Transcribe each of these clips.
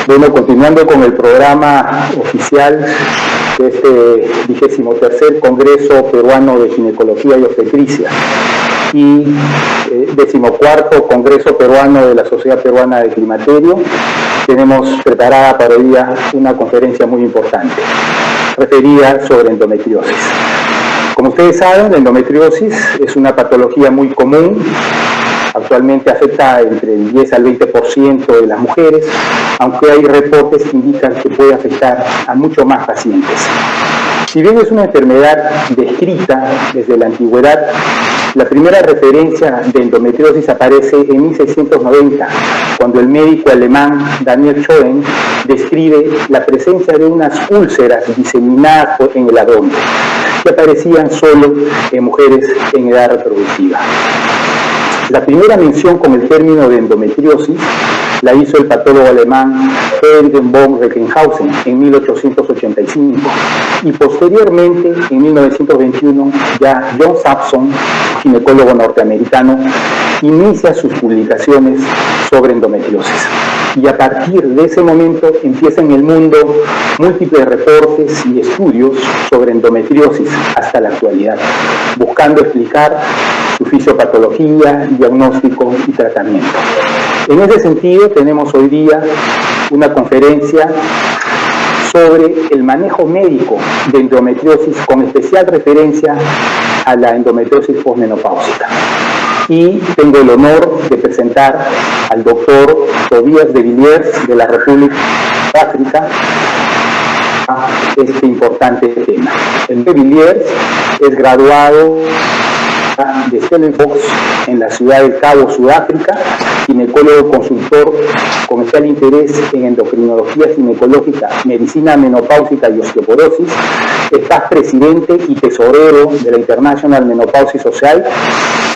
Bueno, continuando con el programa oficial de este 23º Congreso Peruano de Ginecología y Obstetricia y 14º Congreso Peruano de la Sociedad Peruana de Climaterio, tenemos preparada para hoy día una conferencia muy importante, referida sobre endometriosis. Como ustedes saben, la endometriosis es una patología muy común. Actualmente afecta entre el 10 al 20% de las mujeres, aunque hay reportes que indican que puede afectar a mucho más pacientes. Si bien es una enfermedad descrita desde la antigüedad, la primera referencia de endometriosis aparece en 1690, cuando el médico alemán Daniel Schoen describe la presencia de unas úlceras diseminadas en el abdomen, que aparecían solo en mujeres en edad reproductiva. La primera mención con el término de endometriosis la hizo el patólogo alemán Friedrich von Recklinghausen en 1885 y posteriormente, en 1921, ya John Sampson, ginecólogo norteamericano, inicia sus publicaciones sobre endometriosis. Y a partir de ese momento empieza en el mundo múltiples reportes y estudios sobre endometriosis hasta la actualidad, buscando explicar su fisiopatología, diagnóstico y tratamiento. En ese sentido, tenemos hoy día una conferencia sobre el manejo médico de endometriosis con especial referencia a la endometriosis posmenopáusica. Y tengo el honor de presentar al doctor Tobias de Villiers de la República de África a este importante tema. El de Villiers es graduado de Stellenbosch en la ciudad de Cabo, Sudáfrica, ginecólogo consultor con especial interés en endocrinología ginecológica, medicina menopáusica y osteoporosis. Está presidente y tesorero de la International Menopause Society,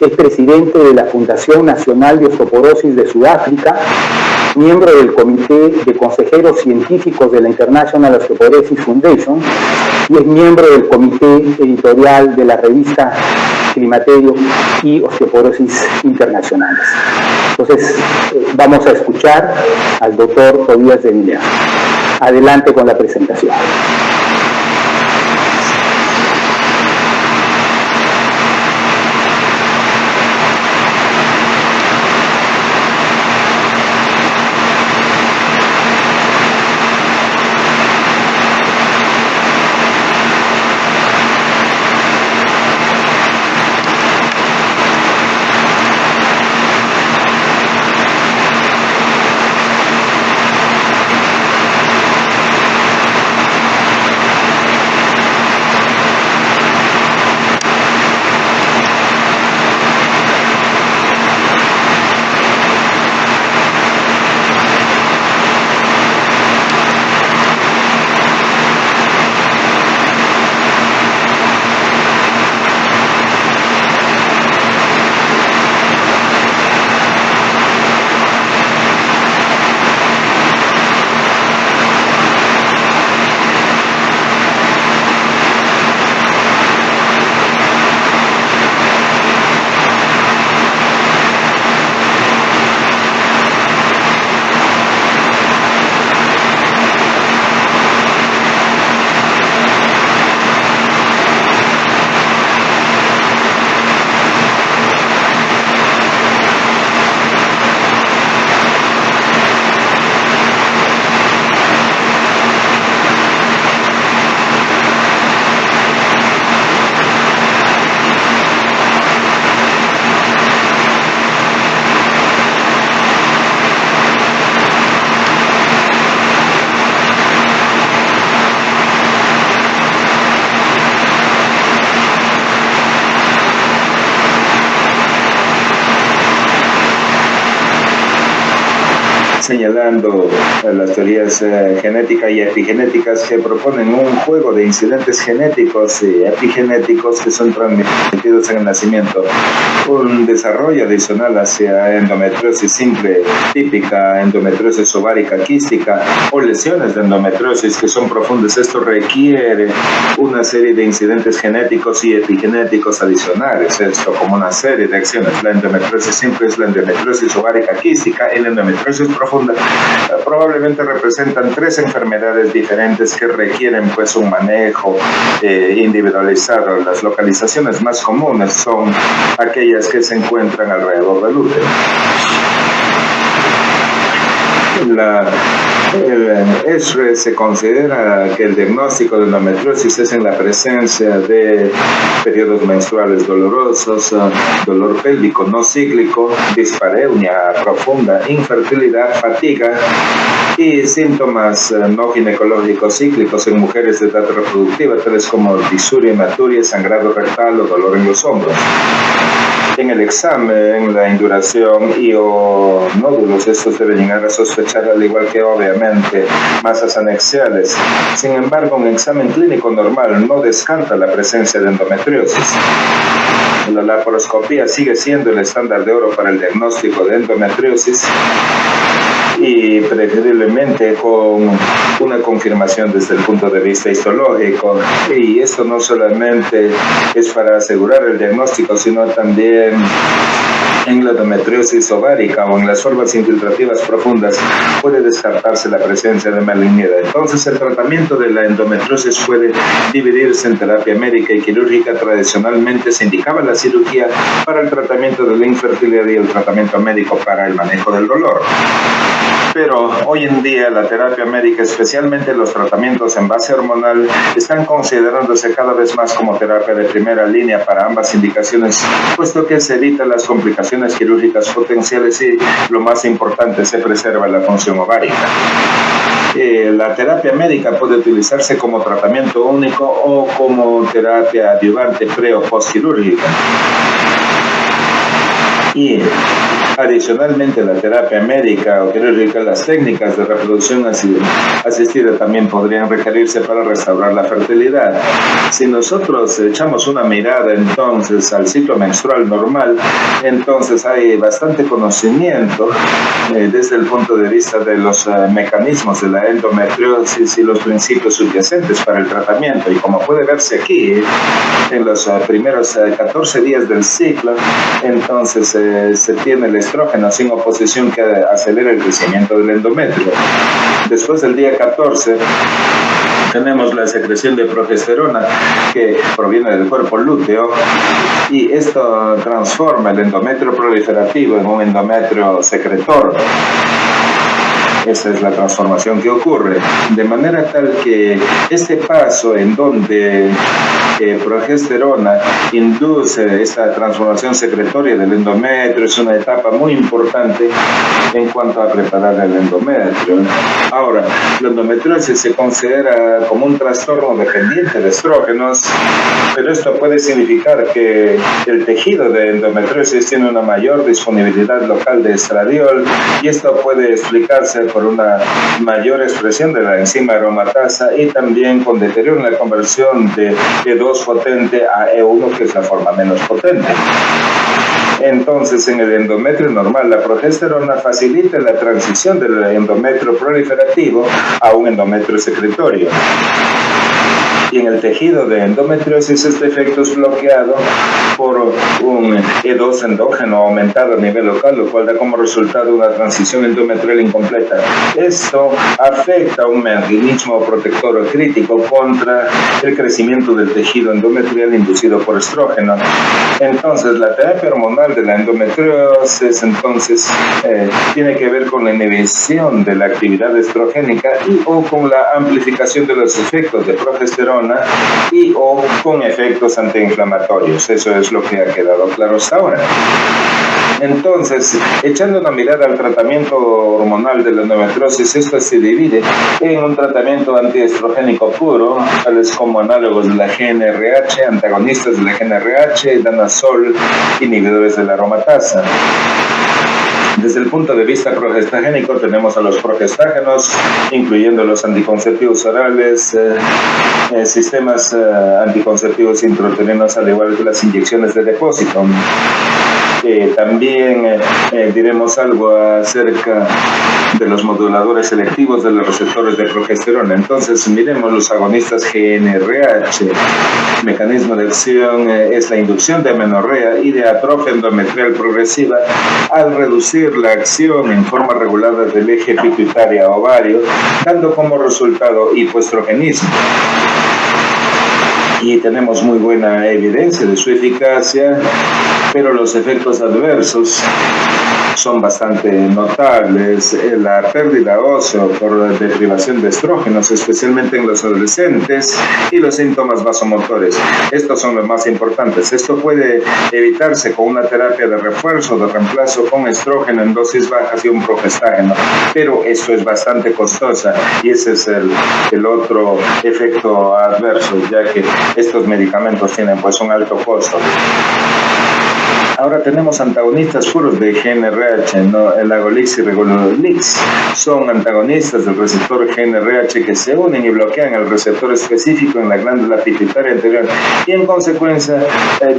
es presidente de la Fundación Nacional de Osteoporosis de Sudáfrica, miembro del Comité de Consejeros Científicos de la International Osteoporosis Foundation y es miembro del Comité Editorial de la revista Climaterio y Osteoporosis Internacionales. Entonces, vamos a escuchar al doctor Tobias de Villiers. Adelante con la presentación. Señalando las teorías genéticas y epigenéticas que proponen un juego de incidentes genéticos y epigenéticos que son transmitidos en el nacimiento, un desarrollo adicional hacia endometriosis simple, típica, endometriosis ovárica quística o lesiones de endometriosis que son profundas. Esto requiere una serie de incidentes genéticos y epigenéticos adicionales, esto como una serie de acciones. La endometriosis simple es la endometriosis ovárica quística y la endometriosis profunda profunda, probablemente representan 3 enfermedades diferentes que requieren pues un manejo individualizado. Las localizaciones más comunes son aquellas que se encuentran alrededor del útero. El ESRE se considera que el diagnóstico de endometriosis es en la presencia de periodos menstruales dolorosos, dolor pélvico no cíclico, dispareunia profunda, infertilidad, fatiga y síntomas no ginecológicos cíclicos en mujeres de edad reproductiva, tales como disuria, hematuria, sangrado rectal o dolor en los hombros. En el examen, la induración y o nódulos, estos deben llegar a sospechar, al igual que obviamente masas anexiales. Sin embargo, un examen clínico normal no descarta la presencia de endometriosis. La laparoscopía sigue siendo el estándar de oro para el diagnóstico de endometriosis, y preferiblemente con una confirmación desde el punto de vista histológico. Y esto no solamente es para asegurar el diagnóstico, sino también en la endometriosis ovárica o en las formas infiltrativas profundas puede descartarse la presencia de malignidad. Entonces, el tratamiento de la endometriosis puede dividirse en terapia médica y quirúrgica. Tradicionalmente se indicaba la cirugía para el tratamiento de la infertilidad y el tratamiento médico para el manejo del dolor. Pero hoy en día la terapia médica, especialmente los tratamientos en base hormonal, están considerándose cada vez más como terapia de primera línea para ambas indicaciones, puesto que se evitan las complicaciones quirúrgicas potenciales y, lo más importante, se preserva la función ovárica. La terapia médica puede utilizarse como tratamiento único o como terapia adyuvante pre o postquirúrgica. Y adicionalmente, la terapia médica o quirúrgica, las técnicas de reproducción asistida también podrían requerirse para restaurar la fertilidad. Si nosotros echamos una mirada entonces al ciclo menstrual normal, entonces hay bastante conocimiento desde el punto de vista de los mecanismos de la endometriosis y los principios subyacentes para el tratamiento. Y como puede verse aquí, en los primeros 14 días del ciclo, entonces se tiene el estrógeno sin oposición que acelera el crecimiento del endometrio. Después del día 14 tenemos la secreción de progesterona que proviene del cuerpo lúteo, y esto transforma el endometrio proliferativo en un endometrio secretor. Esa es la transformación que ocurre, de manera tal que este paso en donde progesterona induce esta transformación secretoria del endometrio es una etapa muy importante en cuanto a preparar el endometrio. Ahora, la endometriosis se considera como un trastorno dependiente de estrógenos, pero esto puede significar que el tejido de endometriosis tiene una mayor disponibilidad local de estradiol, y esto puede explicarse por una mayor expresión de la enzima aromatasa y también con deterioro en la conversión de E2 potente a E1, que es la forma menos potente. Entonces, en el endometrio normal, la progesterona facilita la transición del endometrio proliferativo a un endometrio secretorio. Y en el tejido de endometriosis este efecto es bloqueado por un E2 endógeno aumentado a nivel local, lo cual da como resultado una transición endometrial incompleta. Esto afecta a un mecanismo protector crítico contra el crecimiento del tejido endometrial inducido por estrógeno. Entonces, la terapia hormonal de la endometriosis tiene que ver con la inhibición de la actividad estrogénica y o con la amplificación de los efectos de progesterona y o con efectos antiinflamatorios. Eso es lo que ha quedado claro hasta ahora. Entonces, echando una mirada al tratamiento hormonal de la endometriosis, esto se divide en un tratamiento antiestrogénico puro, tales como análogos de la GnRH, antagonistas de la GnRH, danazol, inhibidores de la aromatasa. Desde el punto de vista progestagénico tenemos a los progestágenos, incluyendo los anticonceptivos orales, sistemas anticonceptivos intrauterinos, al igual que las inyecciones de depósito. También diremos algo acerca de los moduladores selectivos de los receptores de progesterona. Entonces, miremos los agonistas GnRH. El mecanismo de acción es la inducción de amenorrea y de atrofia endometrial progresiva al reducir la acción en forma regulada del eje pituitaria-ovario, dando como resultado hipoestrogenismo. Y tenemos muy buena evidencia de su eficacia, pero los efectos adversos son bastante notables. La pérdida ósea por deprivación de estrógenos, especialmente en los adolescentes, y los síntomas vasomotores. Estos son los más importantes. Esto puede evitarse con una terapia de refuerzo, de reemplazo con estrógeno en dosis bajas y un progestágeno, pero esto es bastante costosa y ese es el otro efecto adverso, ya que estos medicamentos tienen pues un alto costo. Ahora tenemos antagonistas puros de GnRH, ¿no? El Agolix y Regulolix son antagonistas del receptor GnRH que se unen y bloquean el receptor específico en la glándula pituitaria anterior y en consecuencia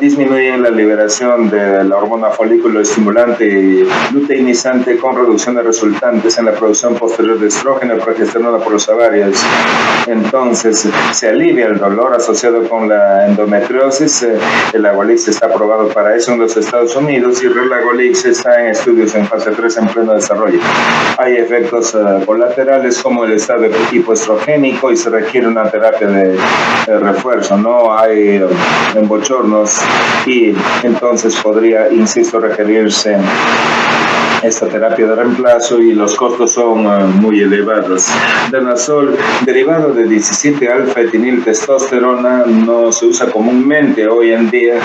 disminuyen la liberación de la hormona folículo estimulante y luteinizante con reducciones resultantes en la producción posterior de estrógeno y progesterona por los ovarios. Entonces se alivia el dolor asociado con la endometriosis. El Agolix está aprobado para eso en los Estados Unidos y Relagolix está en estudios en fase 3 en pleno desarrollo. Hay efectos colaterales como el estado hipoestrogénico y se requiere una terapia de refuerzo. No hay embochornos y entonces podría, insisto, requerirse esta terapia de reemplazo y los costos son muy elevados. Danazol, derivado de 17-alfa-etiniltestosterona, no se usa comúnmente hoy en día.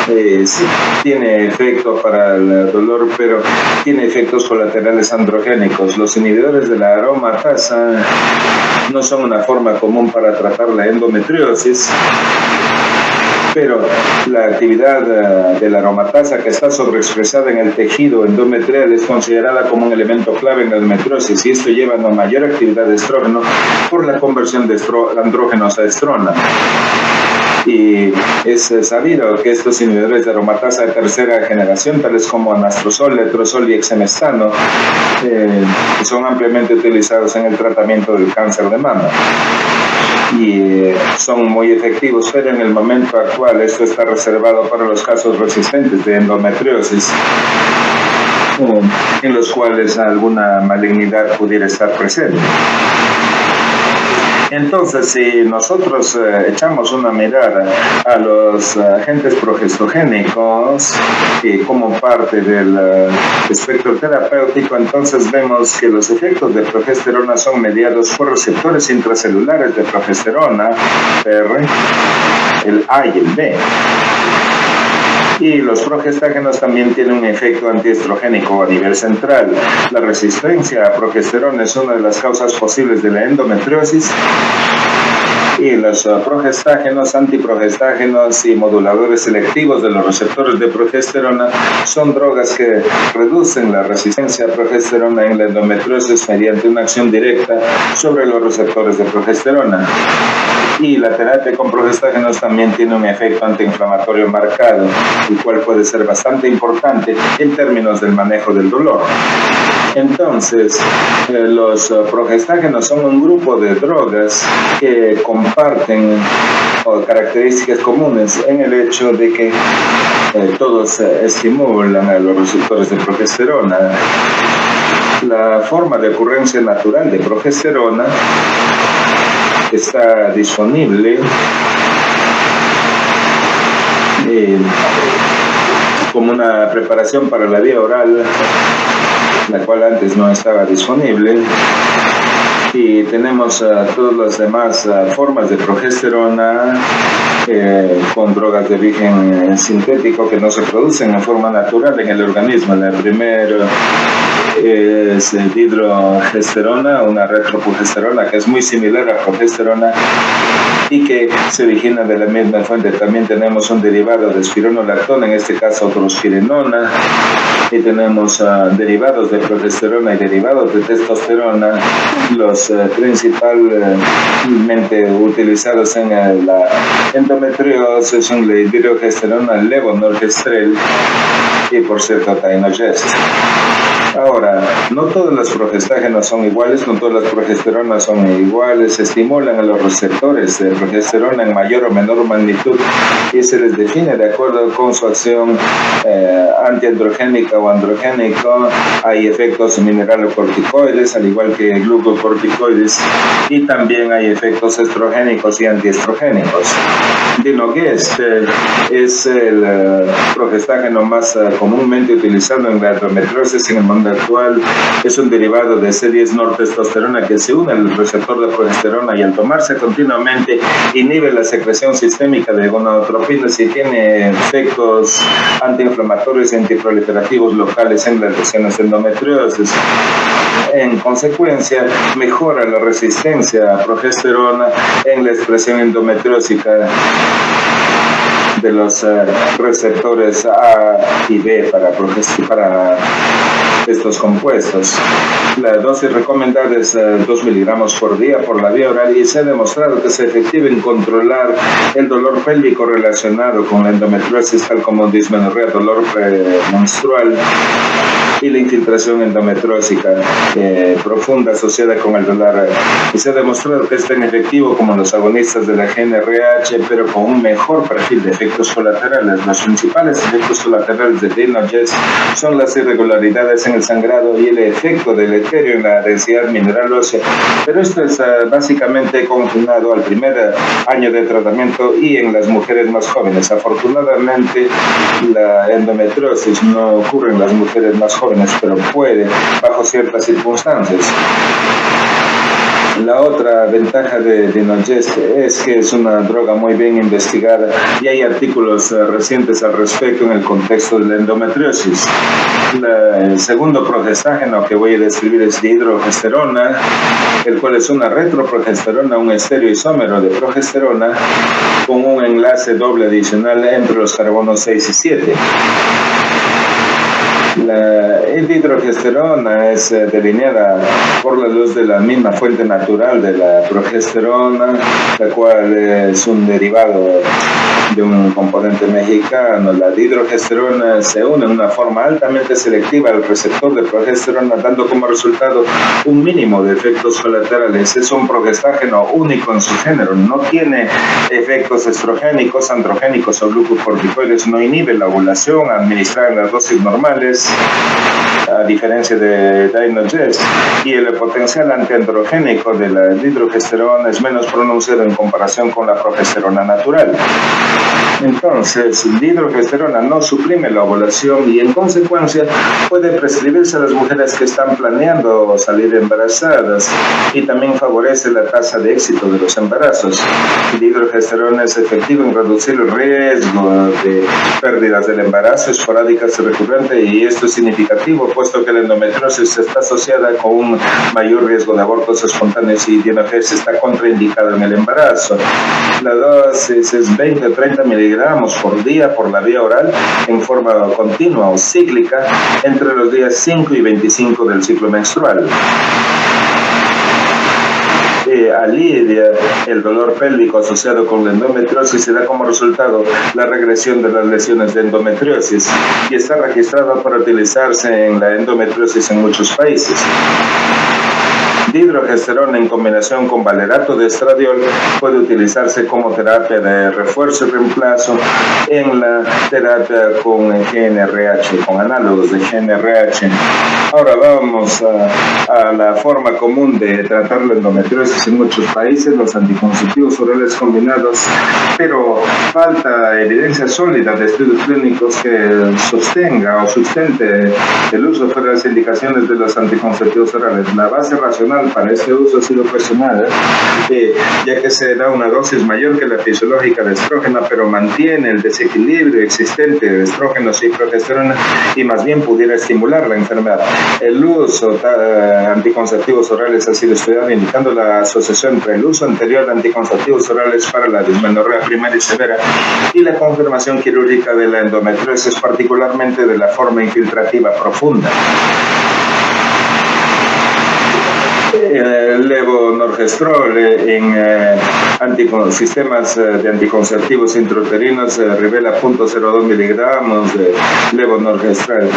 Sí, tiene efecto para el dolor, pero tiene efectos colaterales androgénicos. Los inhibidores de la aromatasa no son una forma común para tratar la endometriosis, pero la actividad de la aromatasa que está sobreexpresada en el tejido endometrial es considerada como un elemento clave en la endometriosis y esto lleva a una mayor actividad de estrógeno por la conversión de andrógenos a estrona. Y es sabido que estos inhibidores de aromatasa de tercera generación, tales como anastrozol, letrozol y exemestano, son ampliamente utilizados en el tratamiento del cáncer de mama y son muy efectivos, pero en el momento actual esto está reservado para los casos resistentes de endometriosis, en los cuales alguna malignidad pudiera estar presente. Entonces, si nosotros echamos una mirada a los agentes progestogénicos como parte del espectro terapéutico, entonces vemos que los efectos de progesterona son mediados por receptores intracelulares de progesterona, PR, el A y el B. Y los progestágenos también tienen un efecto antiestrogénico a nivel central. La resistencia a progesterona es una de las causas posibles de la endometriosis. Y los progestágenos, antiprogestágenos y moduladores selectivos de los receptores de progesterona son drogas que reducen la resistencia a progesterona en la endometriosis mediante una acción directa sobre los receptores de progesterona. Y la terapia con progestágenos también tiene un efecto antiinflamatorio marcado, el cual puede ser bastante importante en términos del manejo del dolor. Entonces, los progestágenos son un grupo de drogas que comparten características comunes en el hecho de que todos estimulan a los receptores de progesterona. La forma de ocurrencia natural de progesterona está disponible como una preparación para la vía oral, la cual antes no estaba disponible, y tenemos todas las demás formas de progesterona con drogas de origen sintético que no se producen en forma natural en el organismo. La primera es dihidrogesterona, una retroprogesterona que es muy similar a progesterona y que se origina de la misma fuente. También tenemos un derivado de espironolactona, en este caso trospirenona, y tenemos derivados de progesterona y derivados de testosterona. Los principalmente utilizados en la endometriosis son la dihidrogesterona, levonorgestrel y, por cierto, tainogest. Ahora, no todas las progestágenas son iguales, no todas las progesteronas son iguales, estimulan a los receptores de progesterona en mayor o menor magnitud y se les define de acuerdo con su acción antiandrogénica o androgénica. Hay efectos mineralocorticoides, al igual que glucocorticoides, y también hay efectos estrogénicos y antiestrogénicos. Dinogest es el progestágeno más comúnmente utilizado en la endometriosis en el mundo actual. Es un derivado de C10-nortestosterona que se une al receptor de progesterona y al tomarse continuamente inhibe la secreción sistémica de gonadotropinas y tiene efectos antiinflamatorios y antiproliferativos locales en las lesiones de endometriosis. En consecuencia, mejora la resistencia a progesterona en la expresión endometriósica de los receptores A y B para estos compuestos. La dosis recomendada es 2 miligramos por día por la vía oral y se ha demostrado que es efectiva en controlar el dolor pélvico relacionado con la endometriosis, tal como dismenorrea, dolor premenstrual y la infiltración endometriósica profunda asociada con el dolor. Y se ha demostrado que es tan efectivo como los agonistas de la GnRH, pero con un mejor perfil de efectos colaterales. Los principales efectos colaterales de Dinogest son las irregularidades en el sangrado y el efecto deleterio en la densidad mineral ósea, pero esto es básicamente confinado al primer año de tratamiento y en las mujeres más jóvenes. Afortunadamente, la endometriosis no ocurre en las mujeres más jóvenes, pero puede bajo ciertas circunstancias. La otra ventaja de Dinogest es que es una droga muy bien investigada y hay artículos recientes al respecto en el contexto de la endometriosis. El segundo progestágeno que voy a describir es dihidrogesterona, el cual es una retroprogesterona, un estereoisómero de progesterona con un enlace doble adicional entre los carbonos 6 y 7. La dihidrogesterona es delineada por la luz de la misma fuente natural de la progesterona, la cual es un derivado de un componente mexicano. La dihidrogesterona se une en una forma altamente selectiva al receptor de progesterona, dando como resultado un mínimo de efectos colaterales. Es un progestágeno único en su género, no tiene efectos estrogénicos, androgénicos o glucocorticoides, no inhibe la ovulación administrada en las dosis normales, a diferencia de Dinogest, y el potencial antiandrogénico de la dihidrogesterona es menos pronunciado en comparación con la progesterona natural. Entonces, la dihidrogesterona no suprime la ovulación y en consecuencia puede prescribirse a las mujeres que están planeando salir embarazadas y también favorece la tasa de éxito de los embarazos. La dihidrogesterona es efectiva en reducir el riesgo de pérdidas del embarazo esporádicas y recurrente, y esto es significativo puesto que la endometriosis está asociada con un mayor riesgo de abortos espontáneos y Dinogest está contraindicado en el embarazo. La dosis es 20 a 30 miligramos por día por la vía oral en forma continua o cíclica entre los días 5 y 25 del ciclo menstrual. Alivia el dolor pélvico asociado con la endometriosis y da como resultado la regresión de las lesiones de endometriosis, y está registrado para utilizarse en la endometriosis en muchos países. Dihidrogesterona en combinación con valerato de estradiol puede utilizarse como terapia de refuerzo y reemplazo en la terapia con GnRH, con análogos de GnRH. Ahora vamos a la forma común de tratar la endometriosis en muchos países, los anticonceptivos orales combinados, pero falta evidencia sólida de estudios clínicos que sostenga o sustente el uso fuera de las indicaciones de los anticonceptivos orales. La base racional para este uso ha sido cuestionada, ya que se da una dosis mayor que la fisiológica de estrógeno, pero mantiene el desequilibrio existente de estrógenos y progesterona y más bien pudiera estimular la enfermedad. El uso de anticonceptivos orales ha sido estudiado, indicando la asociación entre el uso anterior de anticonceptivos orales para la dismenorrea primaria y severa y la confirmación quirúrgica de la endometriosis, particularmente de la forma infiltrativa profunda. El levonorgestrel levonorgestrol en sistemas de anticonceptivos intrauterinos revela 0.02 miligramos de levonorgestrol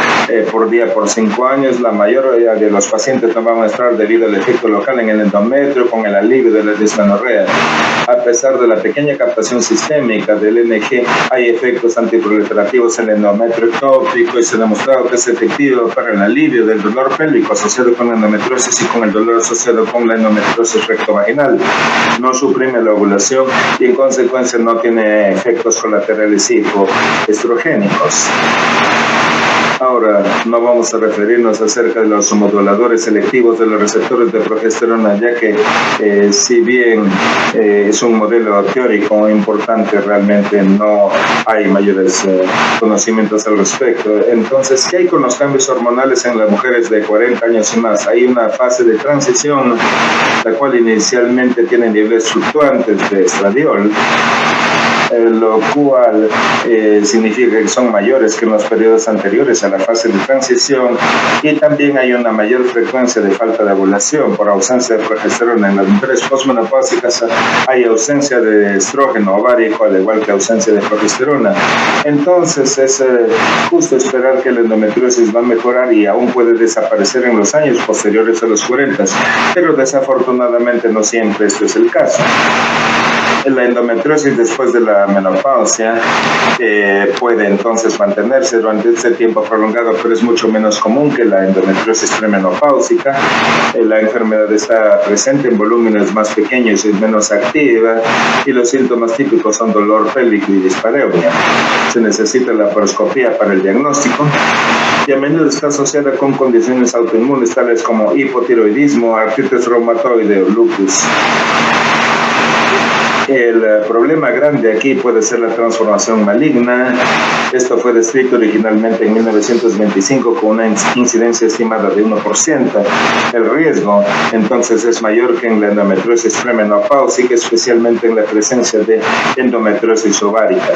por día por 5 años. La mayoría de los pacientes no van a estar debido al efecto local en el endometrio con el alivio de la dismenorrea. A pesar de la pequeña captación sistémica del NG, hay efectos antiproliferativos en el endometrio ectópico y se ha demostrado que es efectivo para el alivio del dolor pélvico asociado con la endometriosis y con el dolor asociado con la endometriosis rectovaginal. No suprime la ovulación y en consecuencia no tiene efectos colaterales hipoestrogénicos. Ahora, no vamos a referirnos acerca de los moduladores selectivos de los receptores de progesterona, ya que si bien es un modelo teórico importante, realmente no hay mayores conocimientos al respecto. Entonces, ¿qué hay con los cambios hormonales en las mujeres de 40 años y más? Hay una fase de transición, la cual inicialmente tiene niveles fluctuantes de estradiol, lo cual significa que son mayores que en los periodos anteriores a la fase de transición, y también hay una mayor frecuencia de falta de ovulación por ausencia de progesterona. En las mujeres posmenopáusicas hay ausencia de estrógeno ovárico, al igual que ausencia de progesterona. Entonces es justo esperar que la endometriosis va a mejorar y aún puede desaparecer en los años posteriores a los 40, pero desafortunadamente no siempre esto es el caso. La endometriosis después de la menopausia puede entonces mantenerse durante este tiempo prolongado, pero es mucho menos común que la endometriosis premenopáusica. La enfermedad está presente en volúmenes más pequeños y es menos activa, y los síntomas típicos son dolor pélvico y dispareunia. Se necesita la laparoscopía para el diagnóstico y a menudo está asociada con condiciones autoinmunes tales como hipotiroidismo, artritis reumatoide o lupus. El problema grande aquí puede ser la transformación maligna. Esto fue descrito originalmente en 1925 con una incidencia estimada de 1%. El riesgo entonces es mayor que en la endometriosis premenopáusica, especialmente en la presencia de endometriosis ovárica.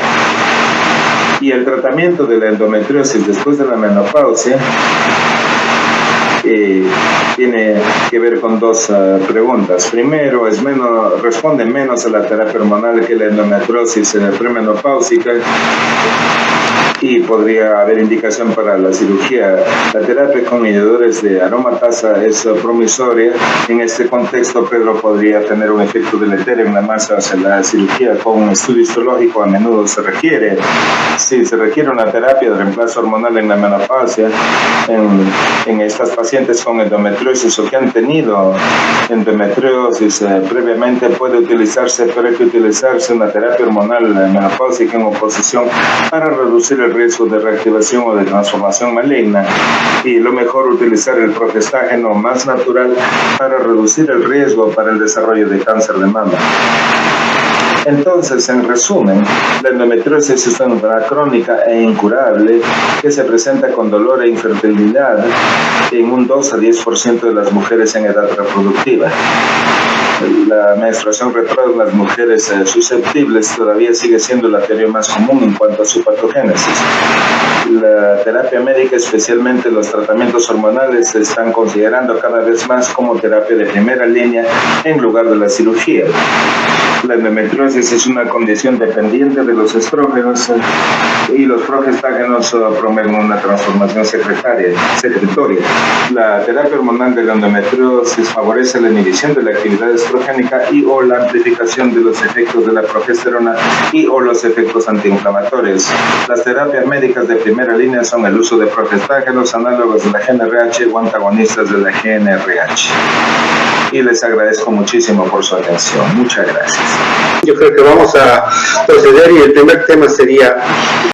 Y el tratamiento de la endometriosis después de la menopausia tiene que ver con dos preguntas. Primero, responde menos a la terapia hormonal que la endometriosis premenopáusica, y podría haber indicación para la cirugía. La terapia con inhibidores de aromatasa es promisoria. En este contexto, pero podría tener un efecto deleterio en la masa. La cirugía con un estudio histológico a menudo se requiere. Si se requiere una terapia de reemplazo hormonal en la menopausia, en estas pacientes con endometriosis o que han tenido endometriosis previamente, puede utilizarse una terapia hormonal menopáusica en oposición para reducir el riesgo de reactivación o de transformación maligna, y lo mejor utilizar el progestágeno más natural para reducir el riesgo para el desarrollo de cáncer de mama. Entonces, en resumen, la endometriosis es una enfermedad crónica e incurable que se presenta con dolor e infertilidad en un 2 a 10% de las mujeres en edad reproductiva. La menstruación retrógrada en las mujeres susceptibles todavía sigue siendo la teoría más común en cuanto a su patogénesis. La terapia médica, especialmente los tratamientos hormonales, se están considerando cada vez más como terapia de primera línea en lugar de la cirugía. La endometriosis es una condición dependiente de los estrógenos y los progestágenos promueven una transformación secretoria. La terapia hormonal de la endometriosis favorece la inhibición de la actividad estrogénica y o la amplificación de los efectos de la progesterona y o los efectos antiinflamatorios. Las terapias médicas de primera línea son el uso de progestágenos, análogos de la GnRH o antagonistas de la GnRH. Y les agradezco muchísimo por su atención. Muchas gracias. Yo creo que vamos a proceder y el primer tema sería